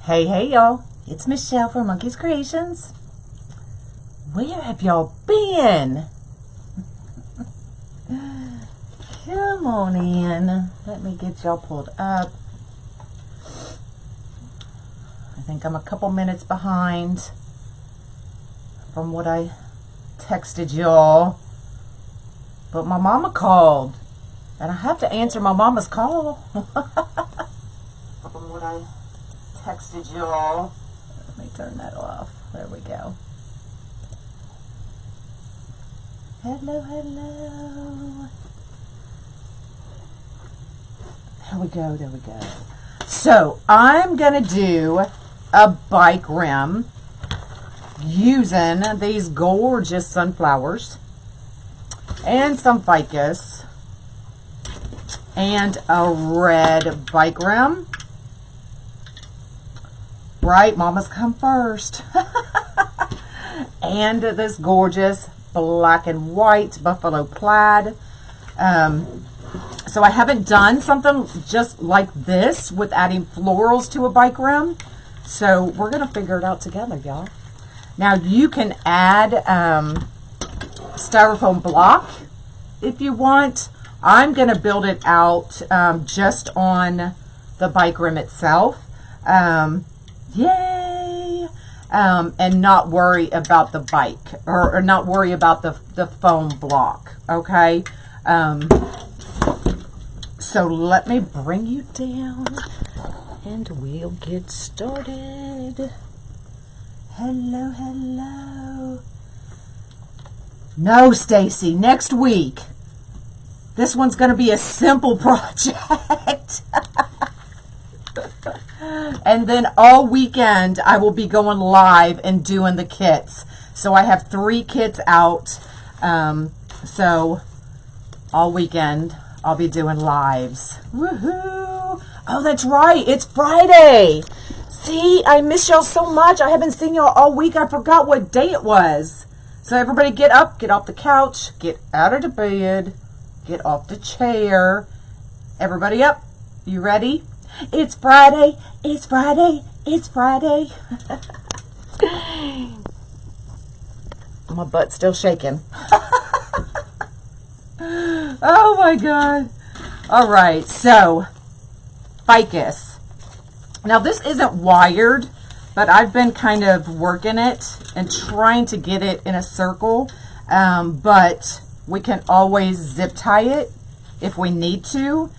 Hey y'all, it's Michelle from Monkey's Creations. Where have y'all been? Come on in. Let me get y'all pulled up. I think I'm a couple minutes behind from what I texted y'all. But my mama called. And I have to answer my mama's call. From what I texted y'all. Let me turn that off. There we go. Hello, hello. There we go, there we go. So, I'm going to do a bike rim using these gorgeous sunflowers and some ficus and a red bike rim. Right, mamas come first. And this gorgeous black and white buffalo plaid. So I haven't done something just like this with adding florals to a bike rim. So we're going to figure it out together, y'all. Now you can add styrofoam block if you want. I'm going to build it out just on the bike rim itself. Yay! And not worry about the bike or not worry about the foam block. Okay. So let me bring you down and we'll get started. Hello, hello. No, Stacy, next week. This one's going to be a simple project. And then all weekend I will be going live and doing the kits. So I have 3 kits out. So all weekend I'll be doing lives. Woohoo! Oh, that's right. It's Friday. See, I miss y'all so much. I haven't seen y'all all week. I forgot what day it was. So everybody get up, get off the couch, get out of the bed, get off the chair. Everybody up. You ready? It's Friday. It's Friday. It's Friday. My butt's still shaking. Oh my God. All right. So, ficus. Now this isn't wired, but I've been kind of working it and trying to get it in a circle. But we can always zip tie it if we need to.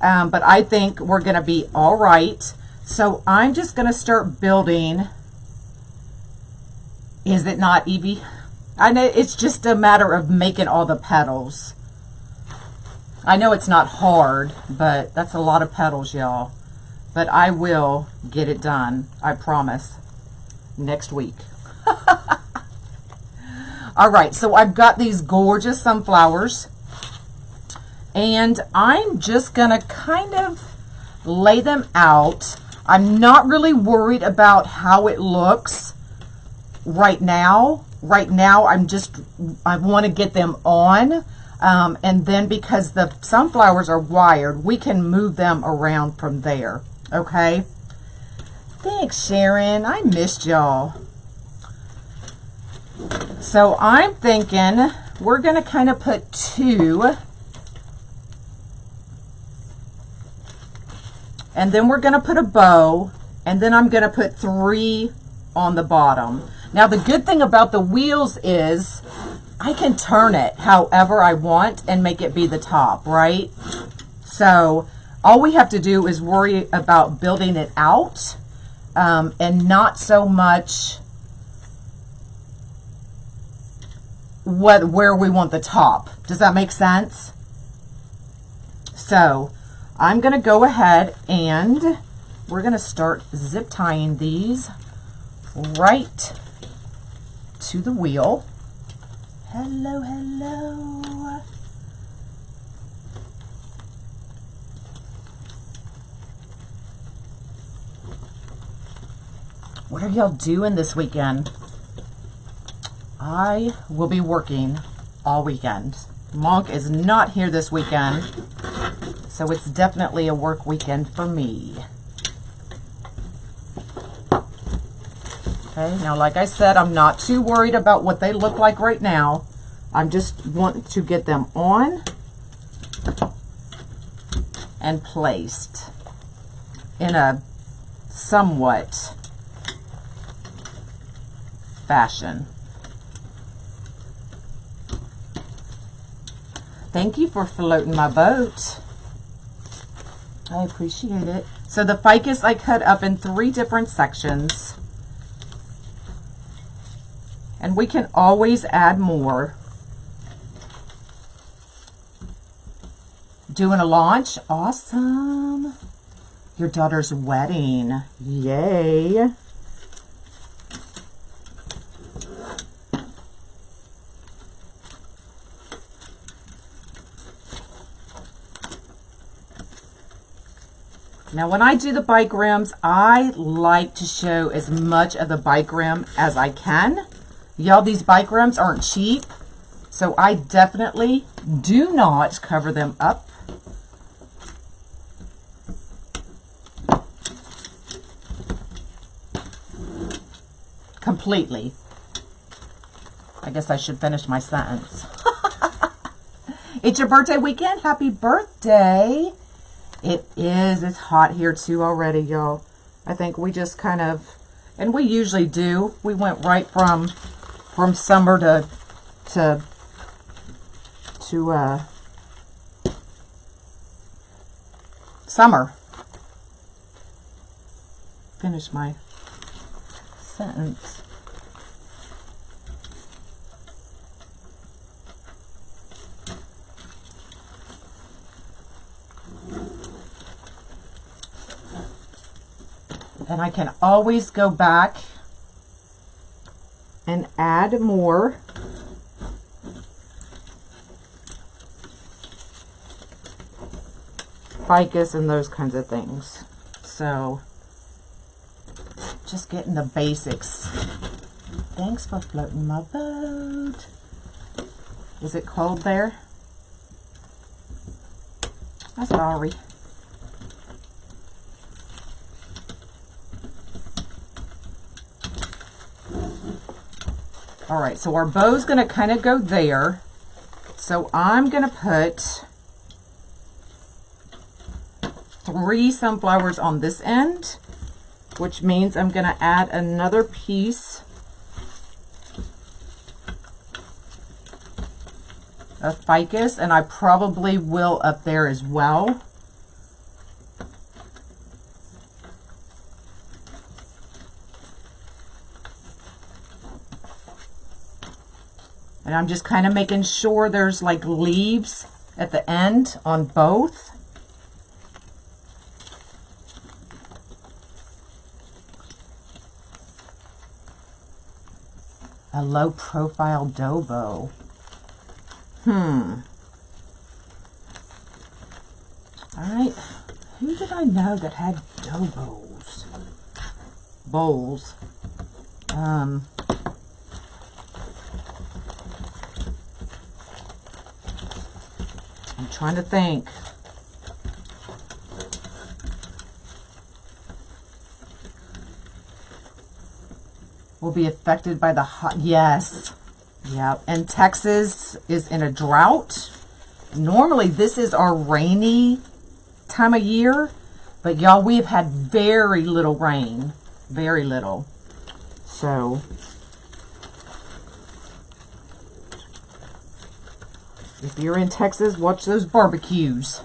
But I think we're going to be all right. So I'm just going to start building. Is it not, Evie? I know it's just a matter of making all the petals. I know it's not hard, but that's a lot of petals, y'all. But I will get it done. I promise. Next week. All right. So I've got these gorgeous sunflowers. And I'm just going to kind of lay them out. I'm not really worried about how it looks right now. Right now, I want to get them on. And then because the sunflowers are wired, we can move them around from there. Okay? Thanks, Sharon. I missed y'all. So I'm thinking we're going to kind of put 2. And then we're going to put a bow, and then I'm going to put 3 on the bottom. Now, the good thing about the wheels is I can turn it however I want and make it be the top, right? So all we have to do is worry about building it out and not so much where we want the top. Does that make sense? So I'm going to go ahead and we're going to start zip tying these right to the wheel. Hello, hello. What are y'all doing this weekend? I will be working all weekend. Monk is not here this weekend, so it's definitely a work weekend for me. Okay, now like I said, I'm not too worried about what they look like right now. I'm just wanting to get them on and placed in a somewhat fashion. Thank you for floating my boat. I appreciate it. So the ficus I cut up in 3 different sections. And we can always add more. Doing a launch? Awesome. Your daughter's wedding. Yay. Now when I do the bike rims, I like to show as much of the bike rim as I can. Y'all, these bike rims aren't cheap, so I definitely do not cover them up. Completely. I guess I should finish my sentence. It's your birthday weekend. Happy birthday. It is. It's hot here too already, y'all. I think we just kind of, and we usually do. We went right from summer to summer. Finish my sentence. And I can always go back and add more. Ficus and those kinds of things. So just getting the basics. Thanks for floating my boat. Is it cold there? I'm sorry. All right, so our bow's gonna kind of go there. So I'm gonna put 3 sunflowers on this end, which means I'm gonna add another piece of ficus, and I probably will up there as well. And I'm just kind of making sure there's like leaves at the end on both. A low profile dough bow. All right. Who did I know that had dough bows? Bowls. I'm trying to think. Will be affected by the hot. Yes. Yeah. And Texas is in a drought. Normally this is our rainy time of year, but y'all, we've had very little rain. Very little. So if you're in Texas, watch those barbecues.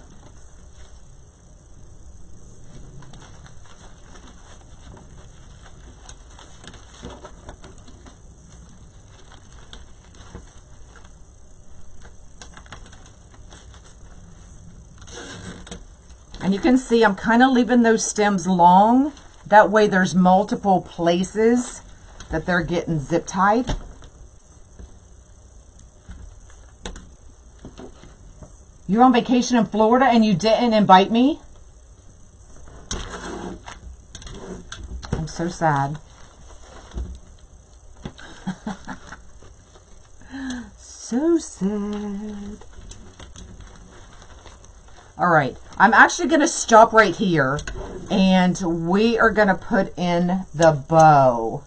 And you can see I'm kind of leaving those stems long. That way there's multiple places that they're getting zip tied. You're on vacation in Florida and you didn't invite me? I'm so sad. So sad. All right, I'm actually going to stop right here and we are going to put in the bow.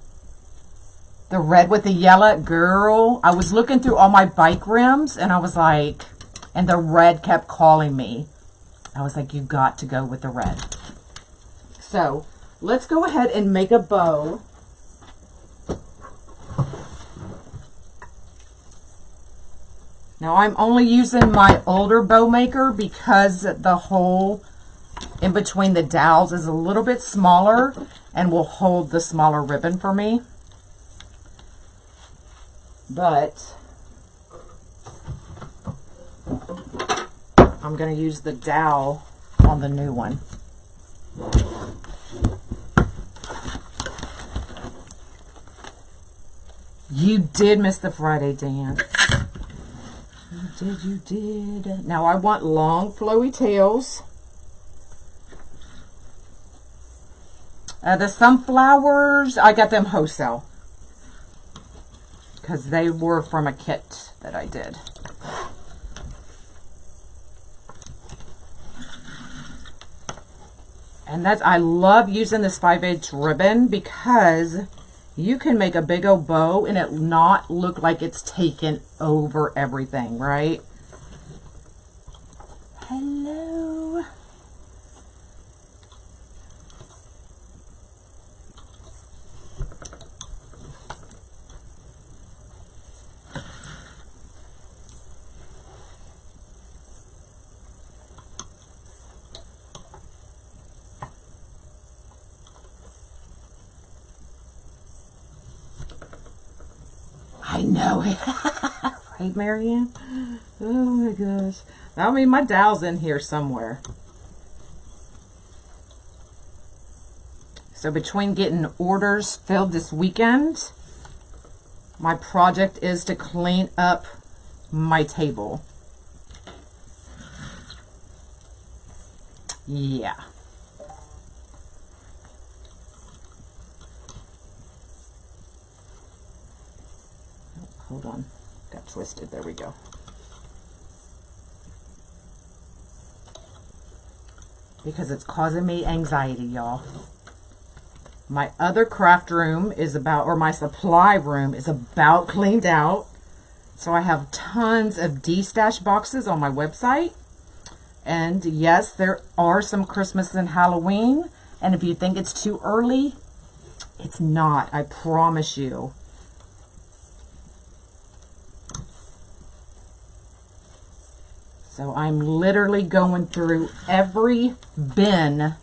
The red with the yellow, girl. I was looking through all my bike rims and I was like, and the red kept calling me. I was like, you got to go with the red. So let's go ahead and make a bow. Now I'm only using my older bow maker because the hole in between the dowels is a little bit smaller and will hold the smaller ribbon for me. But I'm going to use the dowel on the new one. You did miss the Friday dance. You did. Now I want long flowy tails. The sunflowers, I got them wholesale because they were from a kit that I did. And that's, I love using this 5/8 ribbon because you can make a big old bow and it not look like it's taken over everything, right? Hello. I know it. Right, Marianne? Oh my gosh. I mean, my dowel's in here somewhere. So between getting orders filled this weekend, my project is to clean up my table. Yeah. Hold on, got twisted, there we go. Because it's causing me anxiety, y'all. My other craft room is about, or my supply room is about cleaned out. So I have tons of D-stash boxes on my website. And yes, there are some Christmas and Halloween. And if you think it's too early, it's not, I promise you. So I'm literally going through every bin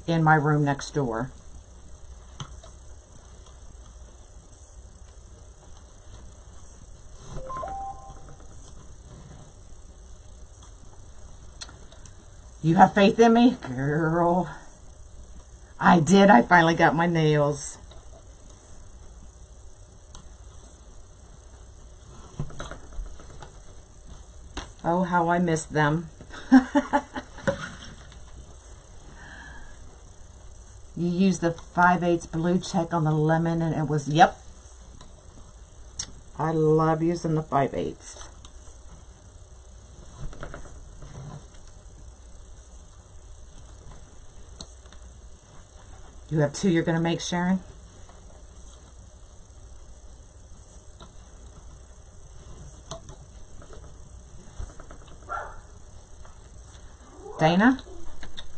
in my room next door. You have faith in me? Girl. I did. I finally got my nails. Oh, how I miss them. You used the 5/8 blue check on the lemon and it was, yep. I love using the 5/8. You have two you're going to make, Sharon? Dana?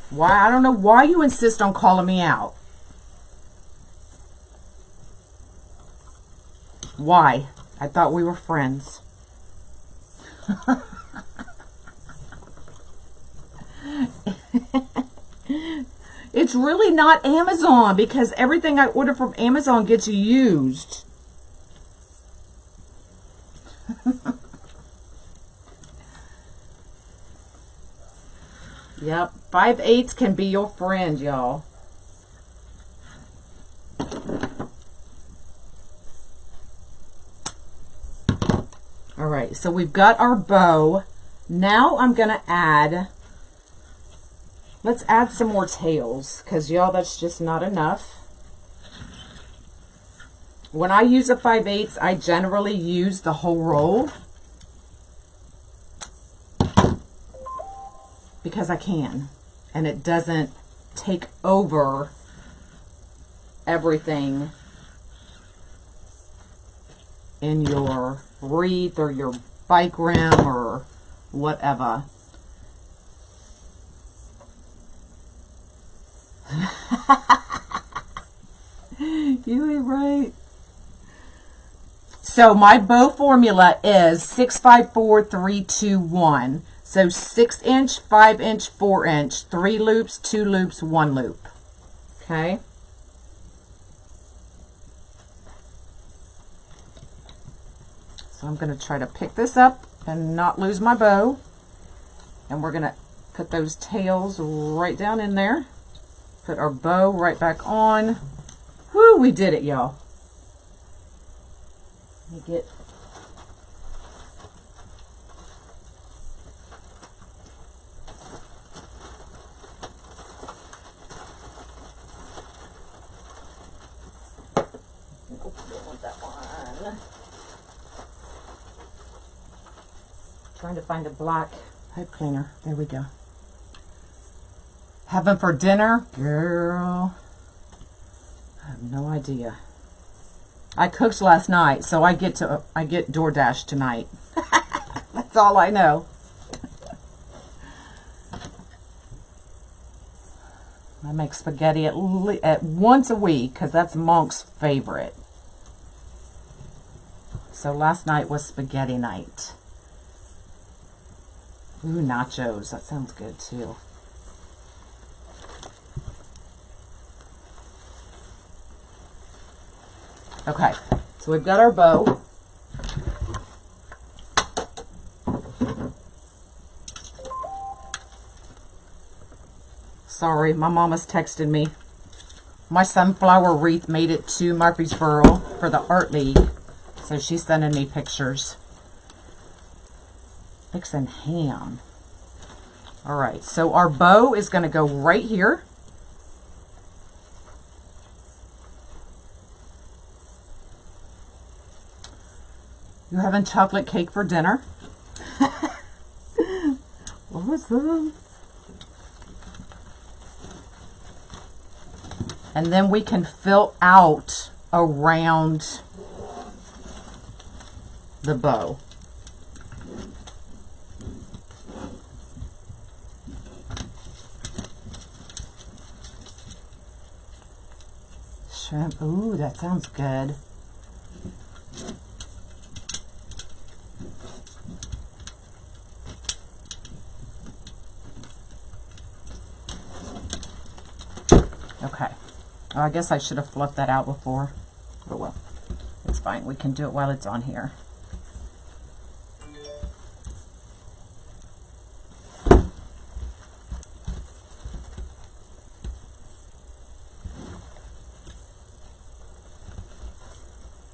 Why? I don't know why you insist on calling me out. Why? I thought we were friends. It's really not Amazon because everything I order from Amazon gets used. Yep, 5/8 can be your friend, y'all. All right, so we've got our bow. Now I'm going to add, let's add some more tails because, y'all, that's just not enough. When I use a 5/8, I generally use the whole roll. Because I can, and it doesn't take over everything in your wreath or your bike rim or whatever. You ain't right. So my bow formula is 6, 5, 4, 3, 2, 1. So 6 inch, 5 inch, 4 inch, 3 loops, 2 loops, 1 loop. Okay. So I'm going to try to pick this up and not lose my bow. And we're going to put those tails right down in there. Put our bow right back on. Whoo, we did it, y'all. Let me get... Trying to find a black pipe cleaner. There we go. Having for dinner? Girl, I have no idea. I cooked last night, so I get DoorDash tonight. That's all I know. I make spaghetti at once a week because that's Monk's favorite. So last night was spaghetti night. Ooh, nachos. That sounds good too. Okay, so we've got our bow. Sorry, my mama's texted me. My sunflower wreath made it to Murfreesboro for the Art League, so she's sending me pictures. Fixing ham. All right, so our bow is going to go right here. You having chocolate cake for dinner? Awesome. And then we can fill out around the bow. Shrimp. Ooh, that sounds good. Okay. Oh, I guess I should have fluffed that out before. Oh well. It's fine. We can do it while it's on here.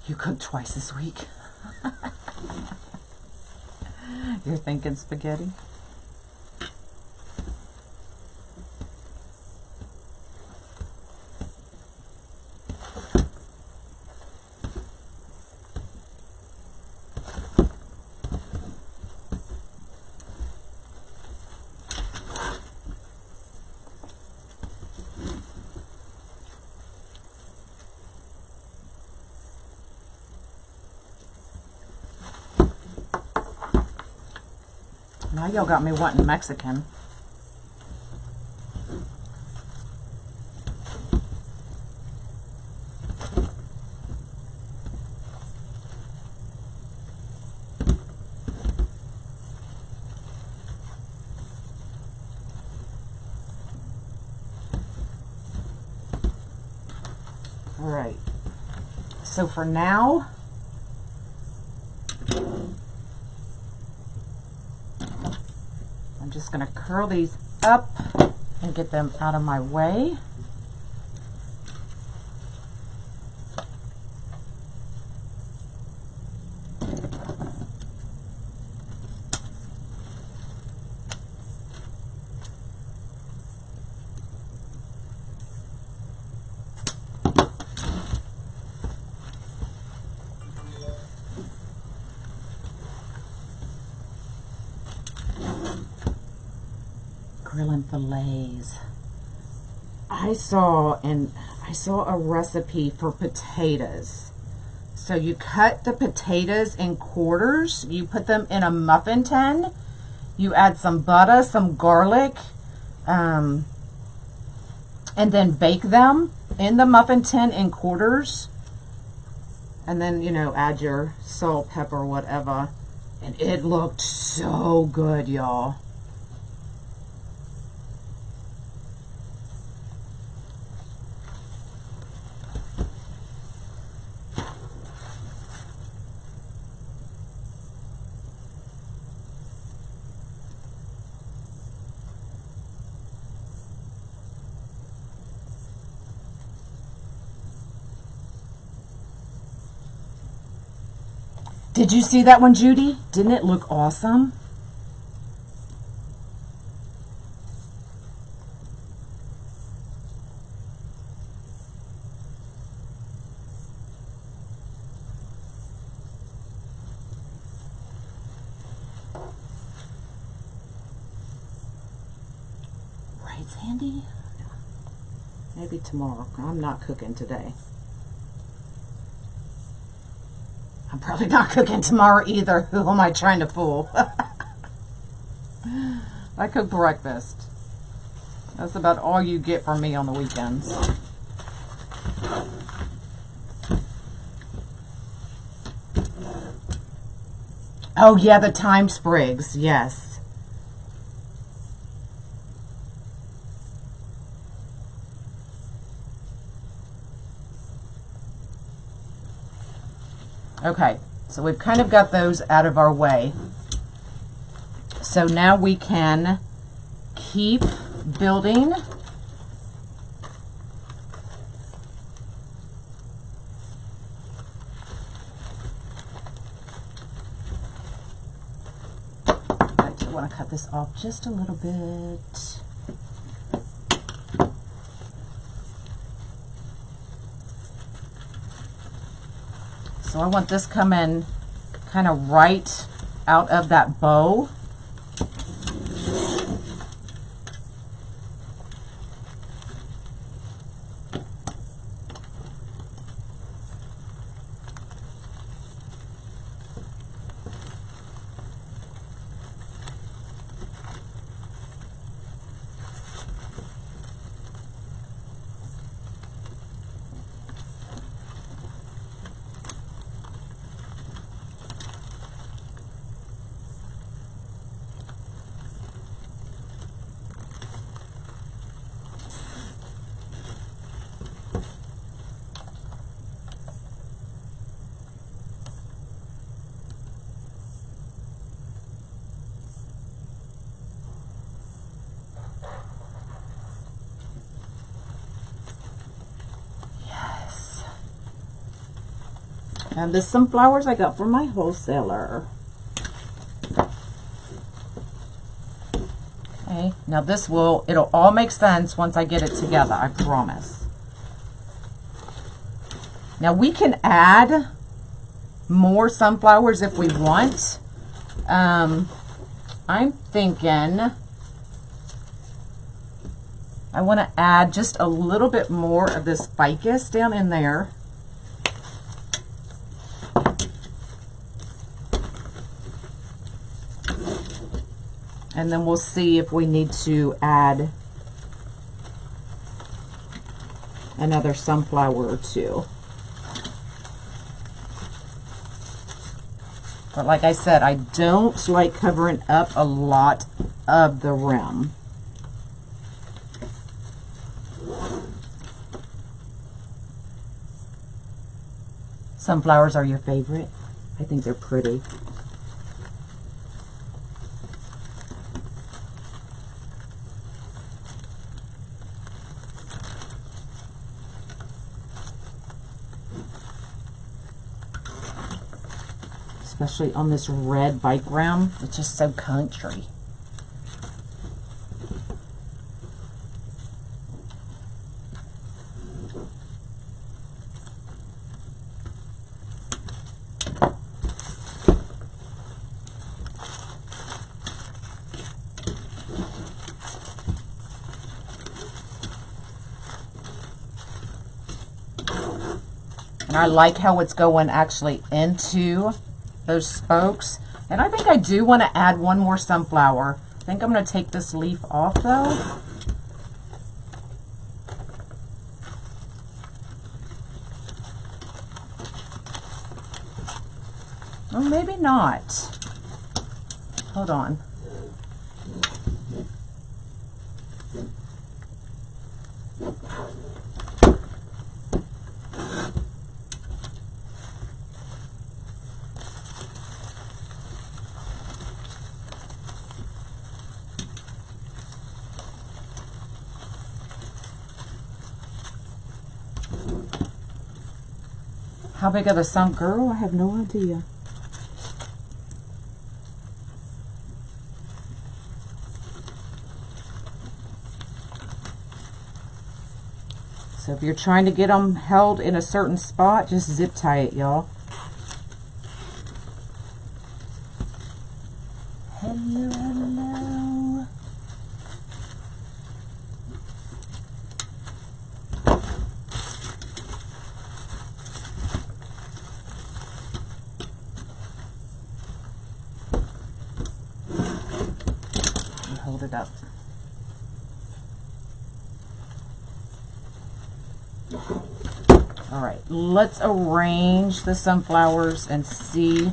You cooked twice this week. You're thinking spaghetti? Now y'all got me wanting Mexican. All right. So for now, I'm just going to curl these up and get them out of my way. Grilling fillets. I saw a recipe for potatoes So you cut the potatoes in quarters, you put them in a muffin tin, you add some butter, some garlic, and then bake them in the muffin tin in quarters. And then, you know, add your salt, pepper, whatever. And it looked so good, y'all. Did you see that one, Judy? Didn't it look awesome? Right, Sandy? Maybe tomorrow. I'm not cooking today. I'm probably not cooking tomorrow either. Who am I trying to fool? I cook breakfast. That's about all you get from me on the weekends. Oh yeah, the thyme sprigs, yes. Okay, so we've kind of got those out of our way. So now we can keep building. I do want to cut this off just a little bit. So I want this coming kind of right out of that bow. And there's some flowers I got from my wholesaler. Okay, now this it'll all make sense once I get it together, I promise. Now we can add more sunflowers if we want. I'm thinking I want to add just a little bit more of this ficus down in there. And then we'll see if we need to add another sunflower or two. But like I said, I don't like covering up a lot of the rim. Sunflowers are your favorite? I think they're pretty. Especially on this red background. It's just so country. And I like how it's going actually into those spokes. And I think I do want to add one more sunflower. I think I'm going to take this leaf off though. Or maybe not. Hold on. How big of a sunk, girl? I have no idea. So if you're trying to get them held in a certain spot, just zip tie it, y'all. Hello, hello. Hold it up. All right, let's arrange the sunflowers and see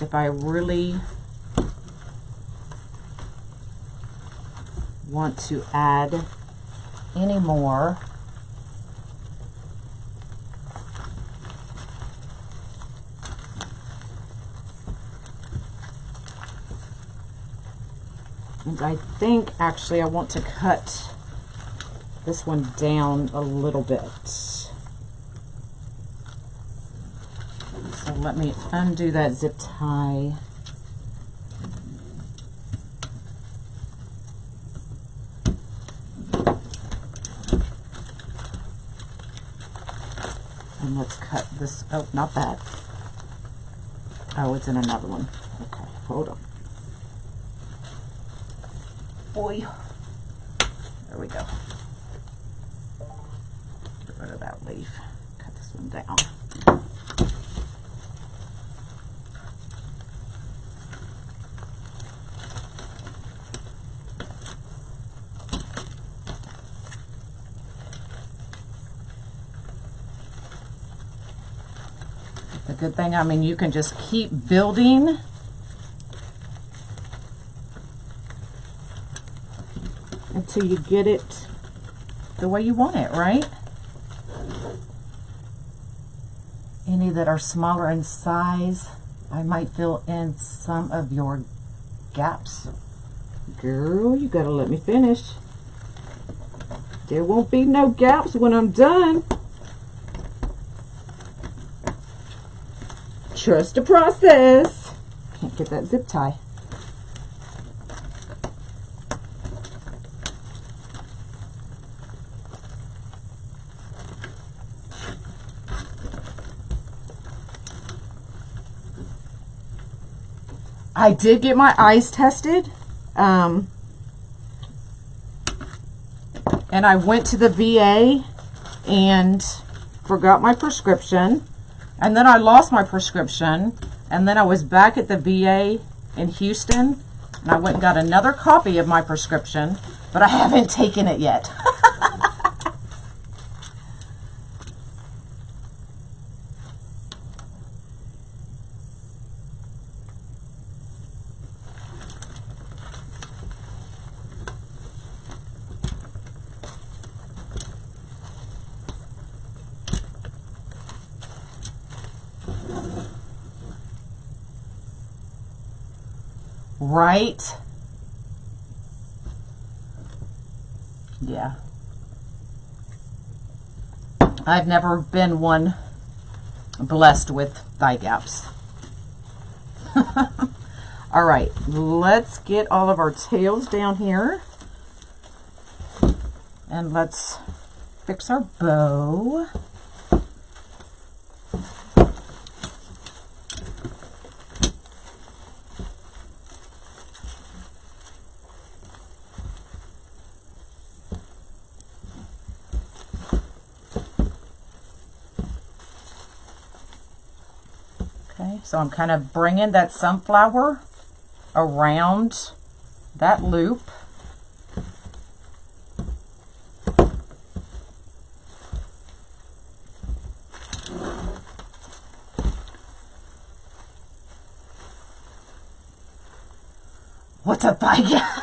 if I really want to add any more. And I think actually I want to cut this one down a little bit. So let me undo that zip tie. And let's cut this, oh, not that. Oh, it's in another one. Okay, hold on. Boy. There we go. Get rid of that leaf. Cut this one down. The good thing, I mean, you can just keep building until you get it the way you want it, right? Any that are smaller in size, I might fill in some of your gaps. Girl, you gotta let me finish. There won't be no gaps when I'm done. Trust the process. Can't get that zip tie. I did get my eyes tested, and I went to the VA and forgot my prescription, and then I lost my prescription, and then I was back at the VA in Houston, and I went and got another copy of my prescription, but I haven't taken it yet. Right? Yeah. I've never been one blessed with thigh gaps. All right, let's get all of our tails down here. And let's fix our bow. Okay, so I'm kind of bringing that sunflower around that loop. What's a thigh gap?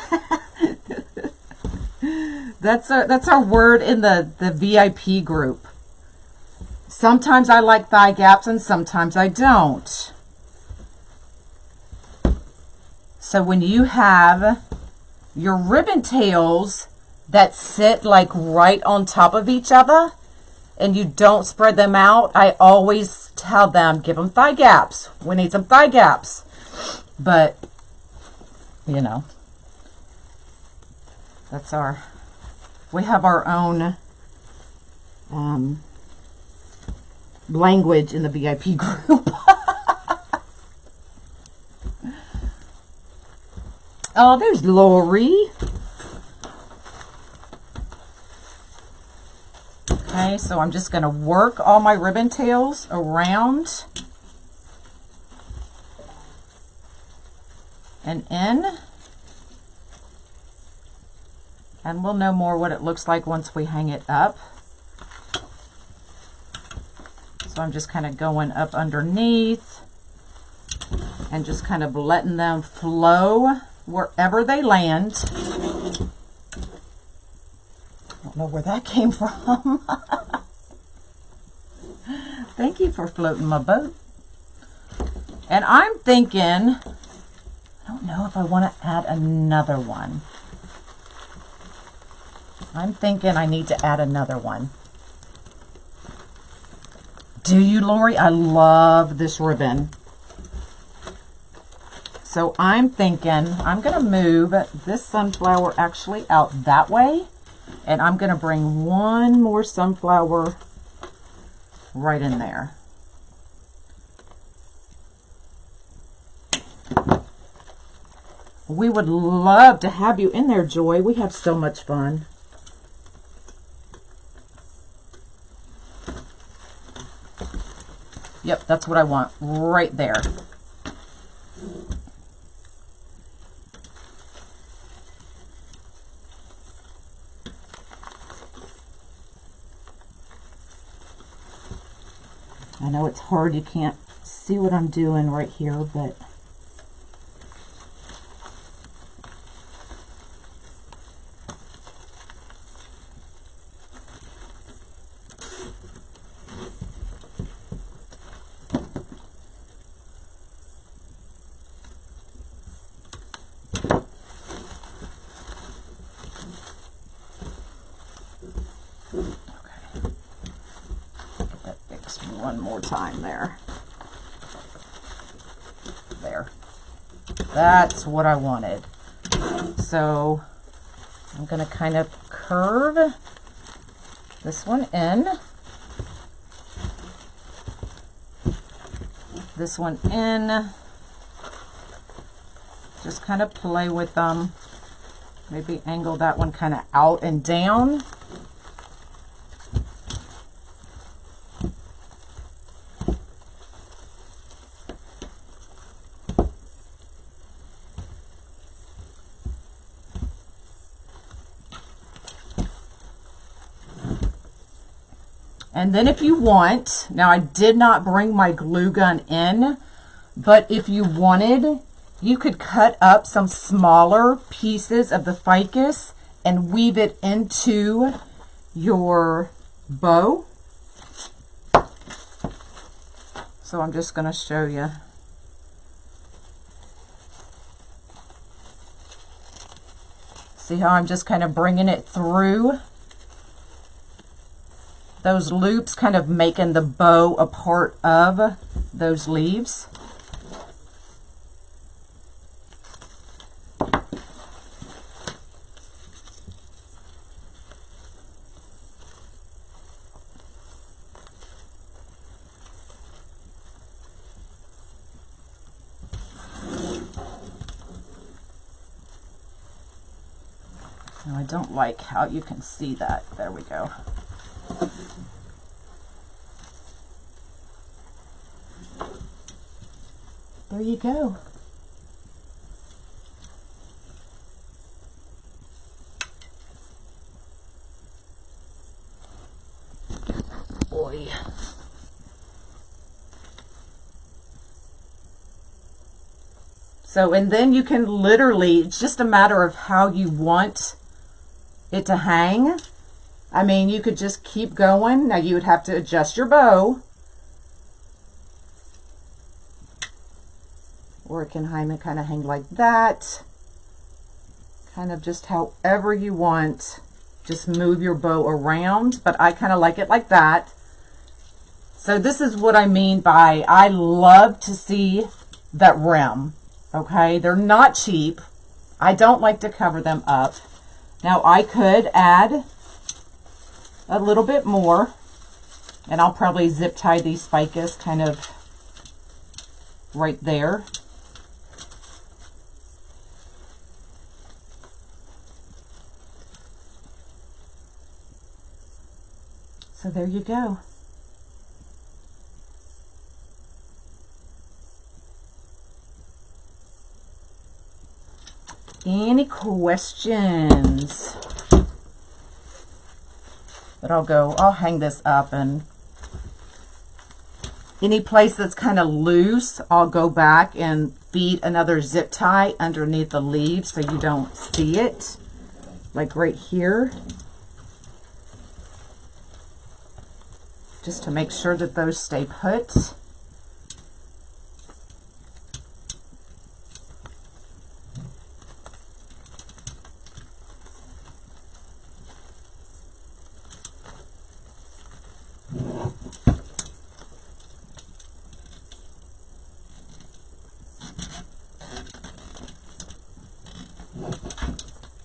That's our word in the VIP group. Sometimes I like thigh gaps and sometimes I don't. So when you have your ribbon tails that sit like right on top of each other and you don't spread them out, I always tell them, give them thigh gaps. We need some thigh gaps. But you know, that's we have our own language in the VIP group. Oh, there's Lori. Okay, so I'm just going to work all my ribbon tails around and in, and we'll know more what it looks like once we hang it up. So I'm just kind of going up underneath and just kind of letting them flow wherever they land. I don't know where that came from. Thank you for floating my boat. And I'm thinking, I don't know if I want to add another one. I'm thinking I need to add another one. Do you, Lori? I love this ribbon. So I'm thinking I'm going to move this sunflower actually out that way. And I'm going to bring one more sunflower right in there. We would love to have you in there, Joy. We have so much fun. Yep, that's what I want right there. I know it's hard, you can't see what I'm doing right here, but one more time there. There. That's what I wanted. So I'm going to kind of curve this one in. This one in. Just kind of play with them. Maybe angle that one kind of out and down. And then if you want, now I did not bring my glue gun in, but if you wanted, you could cut up some smaller pieces of the ficus and weave it into your bow. So I'm just going to show you. See how I'm just kind of bringing it through those loops, kind of making the bow a part of those leaves. Now I don't like how you can see that. There we go. there you go. Boy. So, and then you can literally, it's just a matter of how you want it to hang. I mean, you could just keep going. Now you would have to adjust your bow. Or it can kind of hang like that. Kind of just however you want. Just move your bow around, but I kind of like it like that. So this is what I mean by, I love to see that rim. Okay, they're not cheap. I don't like to cover them up. Now I could add a little bit more, and I'll probably zip tie these ficus kind of right there. So there you go. Any questions? But I'll hang this up, and any place that's kind of loose, I'll go back and feed another zip tie underneath the leaves so you don't see it, like right here. Just to make sure that those stay put.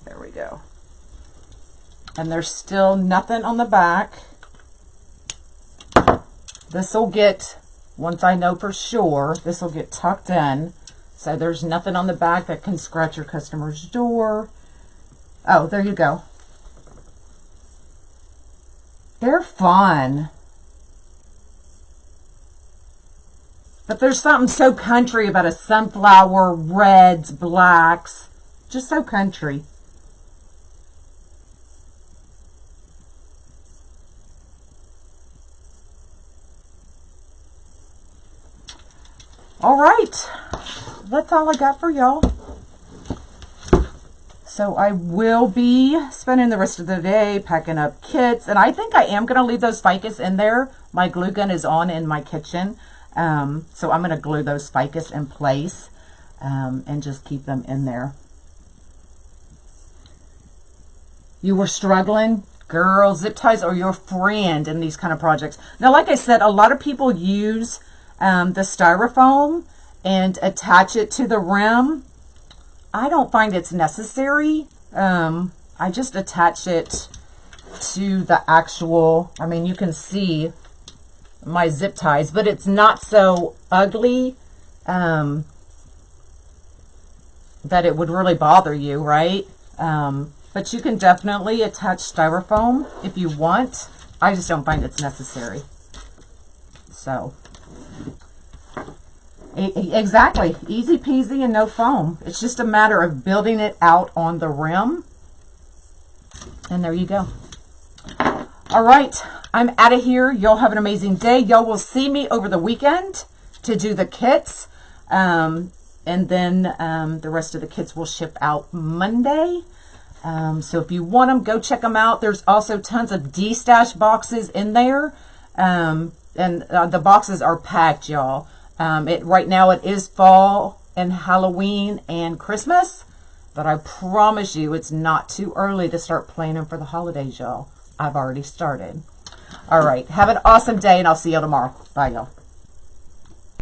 There we go. And there's still nothing on the back. This will get, once I know for sure, this will get tucked in. So there's nothing on the back that can scratch your customer's door. Oh, there you go. They're fun. But there's something so country about a sunflower, reds, blacks. Just so country. All right, that's all I got for y'all. So I will be spending the rest of the day packing up kits, and I think I am going to leave those ficus in there. My glue gun is on in my kitchen, so I'm going to glue those ficus in place and just keep them in there. You were struggling? Girl, zip ties are your friend in these kind of projects. Now, like I said, a lot of people use the styrofoam and attach it to the rim. I don't find it's necessary. I just attach it to the actual, I mean, you can see my zip ties, but it's not so ugly that it would really bother you, right? But you can definitely attach styrofoam if you want. I just don't find it's necessary. So, exactly. Easy peasy and no foam. It's just a matter of building it out on the rim. And there you go. All right. I'm out of here. Y'all have an amazing day. Y'all will see me over the weekend to do the kits. And then the rest of the kits will ship out Monday. So if you want them, go check them out. There's also tons of D-stash boxes in there. And the boxes are packed, y'all. Right now it is fall and Halloween and Christmas, but I promise you it's not too early to start planning for the holidays, y'all. I've already started. All right. Have an awesome day, and I'll see you tomorrow. Bye, y'all.